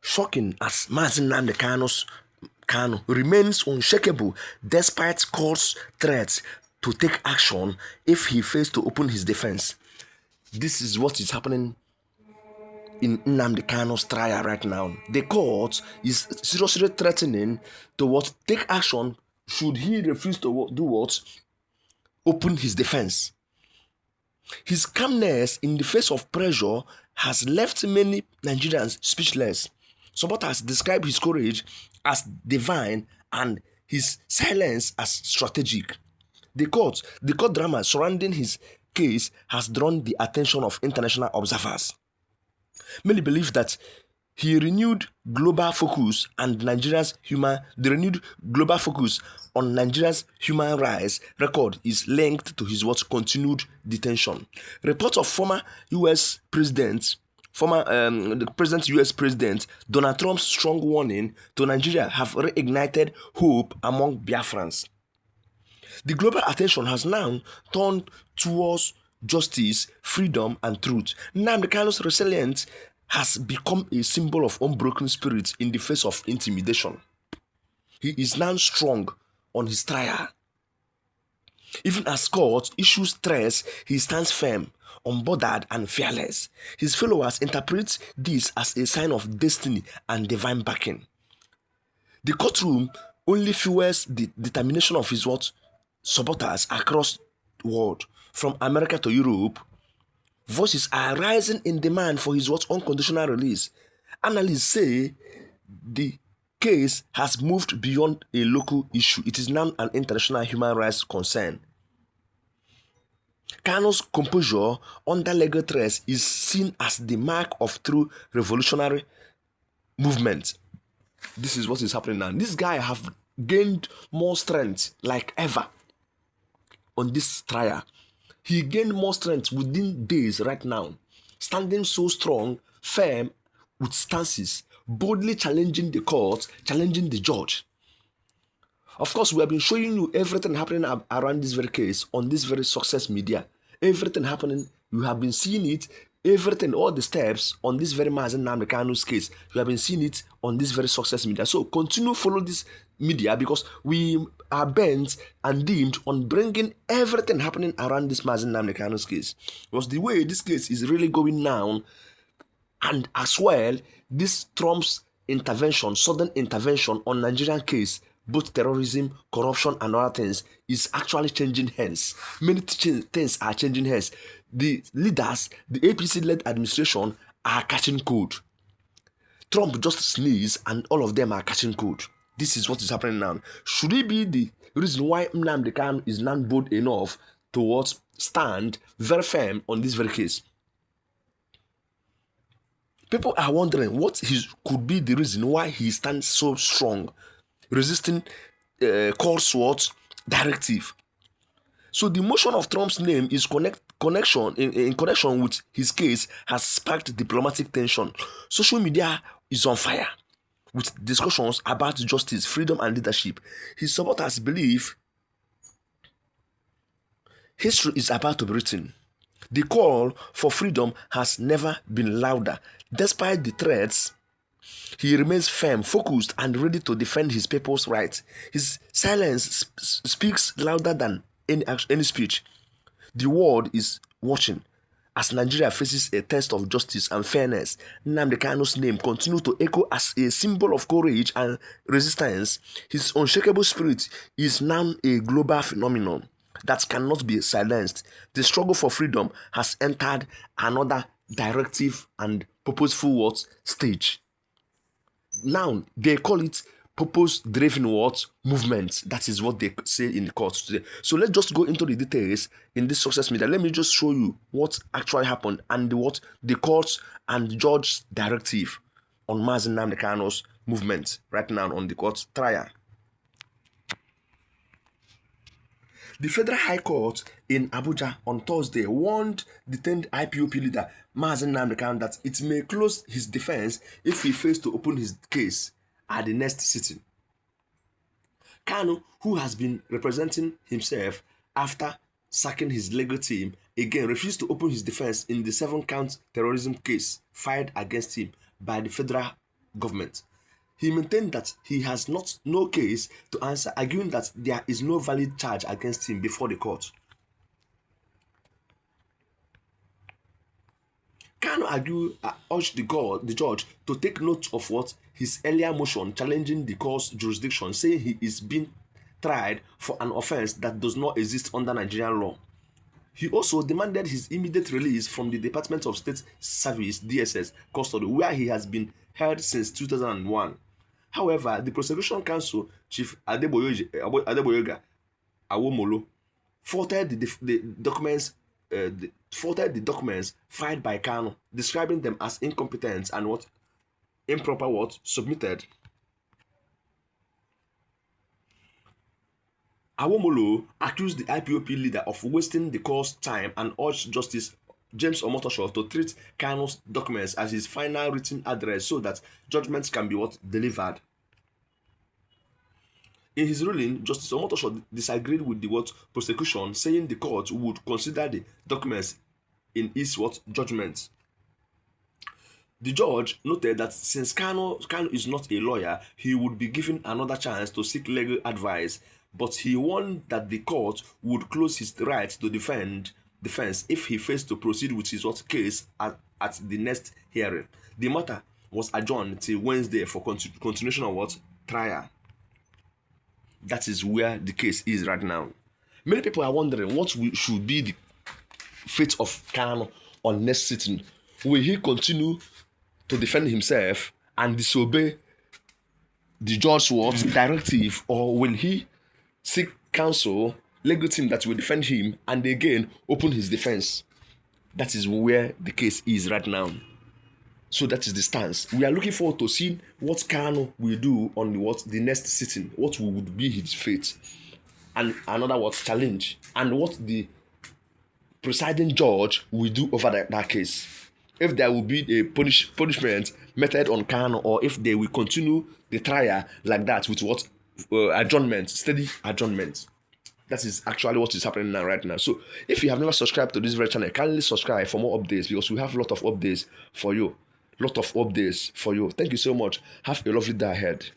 Shocking as Mazi Nnamdi Kanu remains unshakable despite court's threats to take action if he fails to open his defense. This is what is happening in Nnamdi Kanu's trial right now. The court is seriously threatening to take action should he refuse to do what? Open his defense. His calmness in the face of pressure has left many Nigerians speechless. Supporters describe his courage as divine and his silence as strategic. The court drama surrounding his case has drawn the attention of international observers. Many believe that he renewed global focus on Nigeria's human rights record is linked to his continued detention. Reports of former U.S. President Donald Trump's strong warning to Nigeria have reignited hope among Biafrans. The global attention has now turned towards justice, freedom, and truth. Nnamdi Kanu's resilience has become a symbol of unbroken spirit in the face of intimidation. He is now strong on his trial. Even as court issues threats, he stands firm, unbothered, and fearless. His followers interpret this as a sign of destiny and divine backing. The courtroom only fuels the determination of his supporters across the world, from America to Europe. Voices are rising in demand for his unconditional release. Analysts say the case has moved beyond a local issue. It is now an international human rights concern. Kanu's composure under legal threats is seen as the mark of true revolutionary movement. This is what is happening now. This guy have gained more strength like ever on this trial. He gained more strength within days right now, standing so strong, firm, with stances, boldly challenging the court, challenging the judge. Of course, we have been showing you everything happening around this very case on this very success media. Everything happening, you have been seeing it, everything, all the steps on this very Mazi Nnamdi Kanu's case, you have been seeing it on this very success media. So continue follow this media because we are bent and deemed on bringing everything happening around this Mazi Nnamdi Kanu's case. Because the way this case is really going now, and as well, this Trump's intervention, sudden intervention on Nigerian case, both terrorism, corruption, and other things, is actually changing hands. Many things are changing hands. The leaders, the APC-led administration, are catching cold. Trump just sneezed and all of them are catching cold. This is what is happening now. Should it be the reason why Nnamdi Kanu is not bold enough to stand very firm on this very case? People are wondering what could be the reason why he stands so strong, resisting court's directive. So the motion of Trump's name is in connection with his case has sparked diplomatic tension. Social media is on fire with discussions about justice, freedom, and leadership. His supporters believe history is about to be written. The call for freedom has never been louder. Despite the threats, he remains firm, focused, and ready to defend his people's rights. His silence speaks louder than any speech. The world is watching. As Nigeria faces a test of justice and fairness, Nnamdi Kanu's name continues to echo as a symbol of courage and resistance. His unshakable spirit is now a global phenomenon that cannot be silenced. The struggle for freedom has entered another directive and purposeful stage. Now they call it purpose-driven movement. That is what they say in the court today. So let's just go into the details in this success media. Let me just show you what actually happened and what the courts and judge directive on Mazi Nnamdi Kanu's movement right now on the court trial. The Federal High Court in Abuja on Thursday warned detained IPOB leader Mazi Nnamdi Kanu that it may close his defense if he fails to open his case at the next sitting. Kanu, who has been representing himself after sacking his legal team, again refused to open his defense in the 7-count terrorism case filed against him by the Federal government. He maintained that he has no case to answer, arguing that there is no valid charge against him before the court. Kanu urged the judge to take note of what his earlier motion challenging the court's jurisdiction, saying he is being tried for an offense that does not exist under Nigerian law. He also demanded his immediate release from the Department of State Service (DSS) custody, where he has been held since 2001. However, the prosecution counsel, Chief Adeboyega Awomolo, faulted the documents filed by Kanu, describing them as incompetent and improper submitted. Awomolo accused the IPOP leader of wasting the court's time and urged Justice James Omotosho to treat Kanu's documents as his final written address so that judgments can be delivered. In his ruling, Justice Omotosho disagreed with the prosecution, saying the court would consider the documents in its judgment. The judge noted that since Kanu is not a lawyer, he would be given another chance to seek legal advice, but he warned that the court would close his right to defense if he fails to proceed with his case at the next hearing. The matter was adjourned till Wednesday for continuation of trial. That is where the case is right now. Many people are wondering what should be the fate of Kanu on next sitting. Will he continue to defend himself and disobey the judge's directive, or will he seek counsel, legal team that will defend him, and again open his defense? That is where the case is right now. So that is the stance. We are looking forward to seeing what Kanu will do on the next sitting, what would be his fate, and another challenge, and what the presiding judge will do over that case. If there will be a punishment meted on Kanu, or if they will continue the trial like that with adjournment, steady adjournment. That is actually what is happening right now. So if you have never subscribed to this very channel, kindly subscribe for more updates, because we have a lot of updates for you. Thank you so much. Have a lovely day ahead.